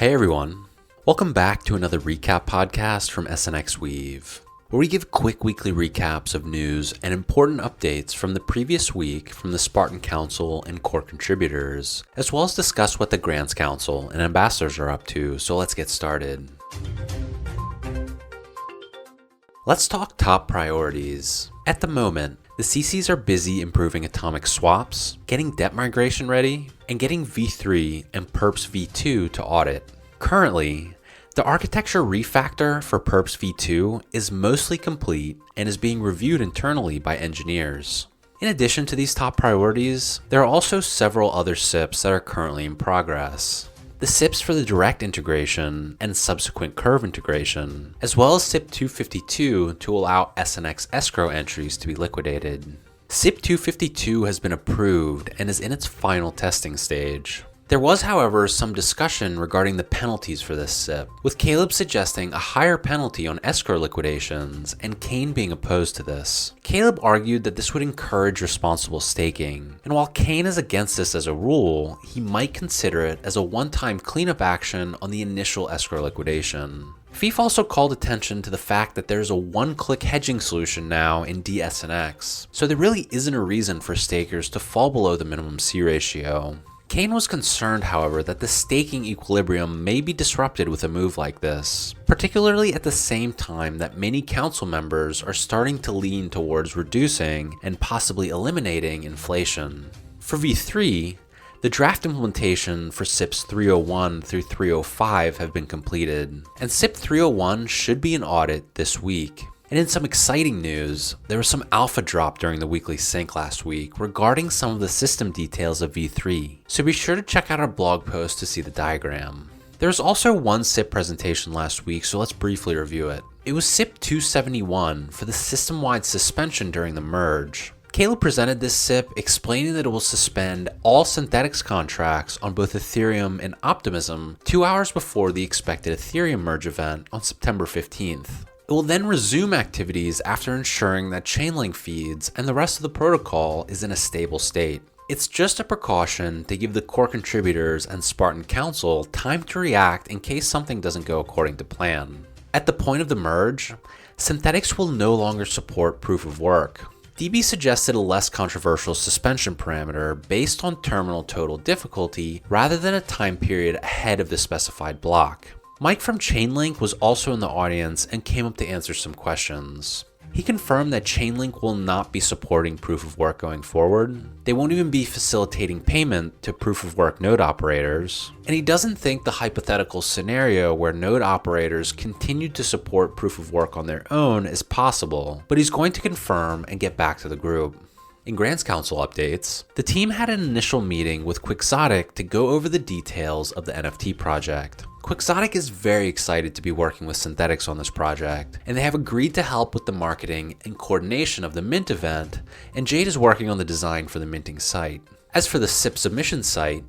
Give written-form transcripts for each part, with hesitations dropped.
Hey everyone, welcome back to another recap podcast from SNXweave, where we give quick weekly recaps of news and important updates from the previous week from the Spartan Council and core contributors, as well as discuss what the Grants Council and ambassadors are up to, so let's get started. Let's talk top priorities. At the moment, the CCs are busy improving atomic swaps, getting debt migration ready, and getting V3 and Perps V2 to audit. Currently, the architecture refactor for Perps V2 is mostly complete and is being reviewed internally by engineers. In addition to these top priorities, there are also several other SIPs that are currently in progress. The SIPs for the direct integration and subsequent curve integration, as well as SIP 252 to allow SNX escrow entries to be liquidated. SIP 252 has been approved and is in its final testing stage. There was, however, some discussion regarding the penalties for this SIP, with Caleb suggesting a higher penalty on escrow liquidations and Kane being opposed to this. Caleb argued that this would encourage responsible staking, and while Kane is against this as a rule, he might consider it as a one-time cleanup action on the initial escrow liquidation. FIF also called attention to the fact that there's a one-click hedging solution now in DSNX, so there really isn't a reason for stakers to fall below the minimum C ratio. Kane was concerned, however, that the staking equilibrium may be disrupted with a move like this, particularly at the same time that many council members are starting to lean towards reducing and possibly eliminating inflation. For V3, the draft implementation for SIPs 301 through 305 have been completed, and SIP 301 should be in audit this week. And in some exciting news, there was some alpha drop during the weekly sync last week regarding some of the system details of V3, so be sure to check out our blog post to see the diagram. There was also one SIP presentation last week, so let's briefly review it. It was SIP 271 for the system-wide suspension during the merge. Caleb presented this SIP explaining that it will suspend all Synthetics contracts on both Ethereum and Optimism 2 hours before the expected Ethereum merge event on September 15th. It will then resume activities after ensuring that Chainlink feeds and the rest of the protocol is in a stable state. It's just a precaution to give the core contributors and Spartan Council time to react in case something doesn't go according to plan. At the point of the merge, Synthetics will no longer support proof of work. DB suggested a less controversial suspension parameter based on terminal total difficulty rather than a time period ahead of the specified block. Mike from Chainlink was also in the audience and came up to answer some questions. He confirmed that Chainlink will not be supporting proof of work going forward. They won't even be facilitating payment to proof of work node operators. And he doesn't think the hypothetical scenario where node operators continue to support proof of work on their own is possible, but he's going to confirm and get back to the group. In Grants Council updates, the team had an initial meeting with Quixotic to go over the details of the NFT project. Quixotic is very excited to be working with Synthetics on this project, and they have agreed to help with the marketing and coordination of the Mint event, and Jade is working on the design for the minting site. As for the SIP submission site,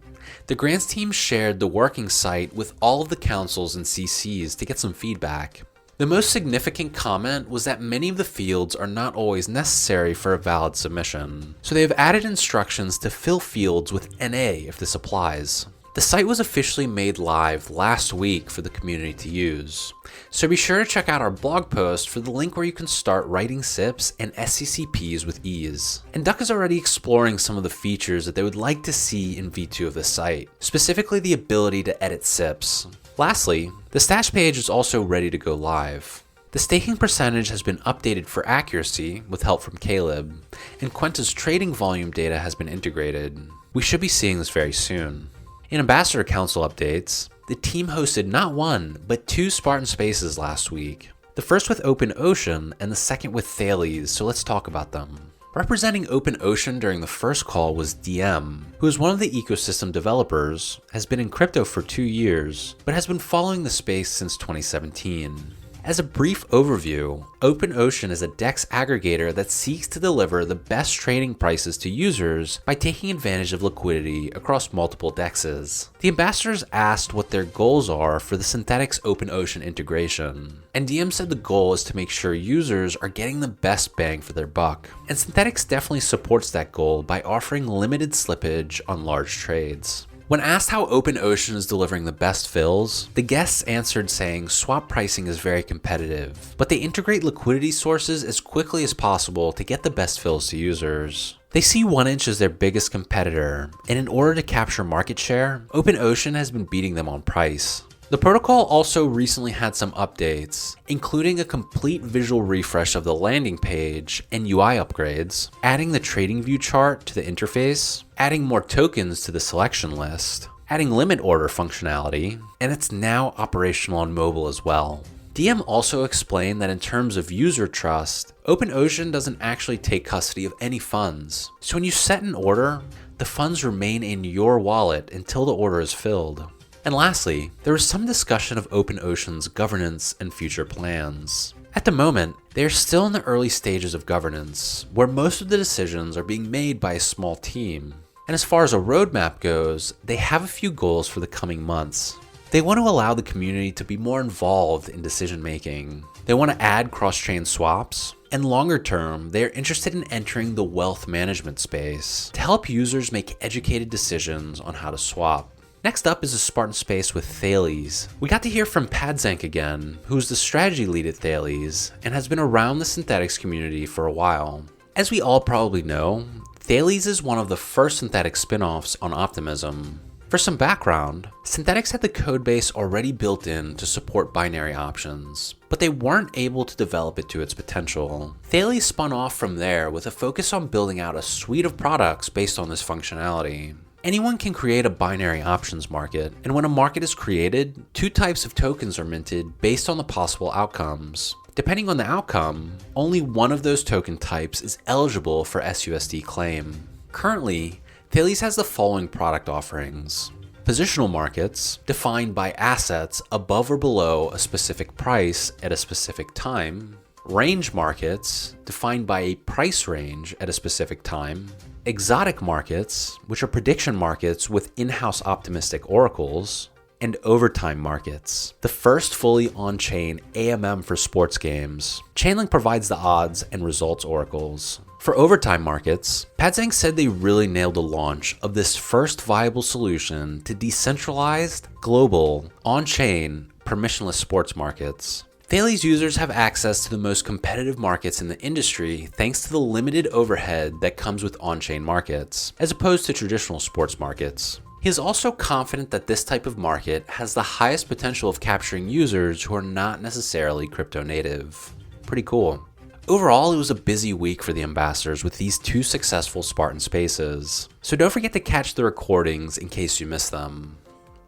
the Grants team shared the working site with all of the councils and CCs to get some feedback. The most significant comment was that many of the fields are not always necessary for a valid submission, so they have added instructions to fill fields with NA if this applies. The site was officially made live last week for the community to use, so be sure to check out our blog post for the link where you can start writing SIPs and SCCPs with ease. And Duck is already exploring some of the features that they would like to see in V2 of the site, specifically the ability to edit SIPs. Lastly, the stash page is also ready to go live. The staking percentage has been updated for accuracy with help from Caleb, and Quenta's trading volume data has been integrated. We should be seeing this very soon. In Ambassador Council updates, the team hosted not one, but 2 Spartan Spaces last week. The first with OpenOcean and the second with Thales, so let's talk about them. Representing OpenOcean during the first call was DM, who is one of the ecosystem developers, has been in crypto for 2 years, but has been following the space since 2017. As a brief overview, OpenOcean is a DEX aggregator that seeks to deliver the best trading prices to users by taking advantage of liquidity across multiple DEXs. The ambassadors asked what their goals are for the Synthetics OpenOcean integration, and DM said the goal is to make sure users are getting the best bang for their buck. And Synthetics definitely supports that goal by offering limited slippage on large trades. When asked how OpenOcean is delivering the best fills, the guests answered saying swap pricing is very competitive, but they integrate liquidity sources as quickly as possible to get the best fills to users. They see 1inch as their biggest competitor, and in order to capture market share, OpenOcean has been beating them on price. The protocol also recently had some updates, including a complete visual refresh of the landing page and UI upgrades, adding the TradingView chart to the interface, adding more tokens to the selection list, adding limit order functionality, and it's now operational on mobile as well. DM also explained that in terms of user trust, OpenOcean doesn't actually take custody of any funds. So when you set an order, the funds remain in your wallet until the order is filled. And lastly, there was some discussion of OpenOcean's governance and future plans. At the moment, they are still in the early stages of governance, where most of the decisions are being made by a small team. And as far as a roadmap goes, they have a few goals for the coming months. They want to allow the community to be more involved in decision making. They want to add cross-chain swaps, and longer term, they are interested in entering the wealth management space to help users make educated decisions on how to swap. Next up is a Spartan Space with Thales. We got to hear from Padzank again, who's the strategy lead at Thales and has been around the synthetics community for a while. As we all probably know, Thales is one of the first synthetic spin-offs on Optimism. For some background, Synthetics had the codebase already built in to support binary options, but they weren't able to develop it to its potential. Thales spun off from there with a focus on building out a suite of products based on this functionality. Anyone can create a binary options market, and when a market is created, two types of tokens are minted based on the possible outcomes. Depending on the outcome, only one of those token types is eligible for SUSD claim. Currently, Thales has the following product offerings. Positional markets, defined by assets above or below a specific price at a specific time. Range markets, defined by a price range at a specific time. Exotic markets, which are prediction markets with in-house optimistic oracles. And overtime markets, the first fully on-chain AMM for sports games. Chainlink provides the odds and results oracles. For overtime markets, Padzank said they really nailed the launch of this first viable solution to decentralized, global, on-chain, permissionless sports markets. Thales users have access to the most competitive markets in the industry thanks to the limited overhead that comes with on-chain markets, as opposed to traditional sports markets. He is also confident that this type of market has the highest potential of capturing users who are not necessarily crypto native. Pretty cool. Overall, it was a busy week for the ambassadors with these two successful Spartan Spaces, so don't forget to catch the recordings in case you missed them.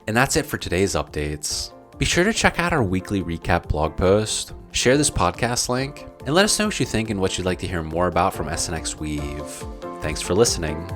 And that's it for today's updates. Be sure to check out our weekly recap blog post, share this podcast link, and let us know what you think and what you'd like to hear more about from SNXweave. Thanks for listening.